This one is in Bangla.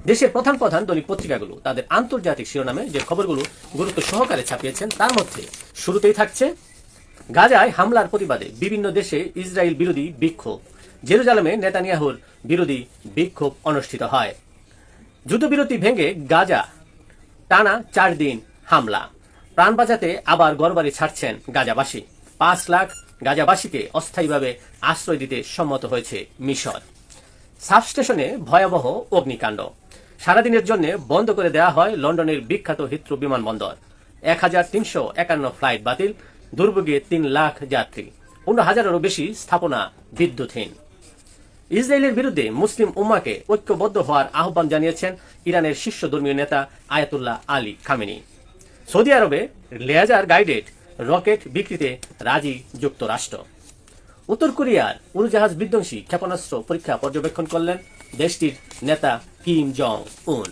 দেশের প্রধান প্রধান দৈনিক পত্রিকাগুলো তাদের আন্তর্জাতিক শিরোনামে যে খবরগুলো গুরুত্ব সহকারে ছাপিয়েছেন তার মধ্যে শুরুতেই থাকছে গাজায় হামলার প্রতিবাদে বিভিন্ন দেশে ইসরায়েল বিরোধী বিক্ষোভ। জেরুজালেমে নেতানিয়াহুর বিরোধী বিক্ষোভ অনুষ্ঠিত হয়। যুদ্ধবিরতি ভেঙে গাজা টানা 4 দিন হামলা। প্রাণ বাঁচাতে আবার ঘরবাড়ি ছাড়ছেন গাজাবাসী। 5 লাখ গাজাবাসীকে অস্থায়ীভাবে আশ্রয় দিতে সম্মত হয়েছে মিশর। সাবস্টেশনে ভয়াবহ অগ্নিকাণ্ড। সারাদিনের জন্য বন্ধ করে দেওয়া হয় লন্ডনের বিখ্যাত হিথ্রো বিমানবন্দর। 1351 ফ্লাইট বাতিল, দুর্ভোগে 3 লাখ যাত্রী, 15,000-এরও বেশি স্থাপনা বিদ্যুৎহীন। ইসরায়েলের বিরুদ্ধে মুসলিম উম্মাকে ঐক্যবদ্ধ হওয়ার আহ্বান জানিয়েছেন ইরানের শীর্ষ ধর্মীয় নেতা আয়াতুল্লাহ আলী খামেনি। সৌদি আরবে লেজার গাইডেড রকেট বিক্রিতে রাজি যুক্তরাষ্ট্র। উত্তর কোরিয়ার উড়োজাহাজ বিধ্বংসী ক্ষেপণাস্ত্র পরীক্ষা পর্যবেক্ষণ করলেন দেশটির নেতা কিম জং উন।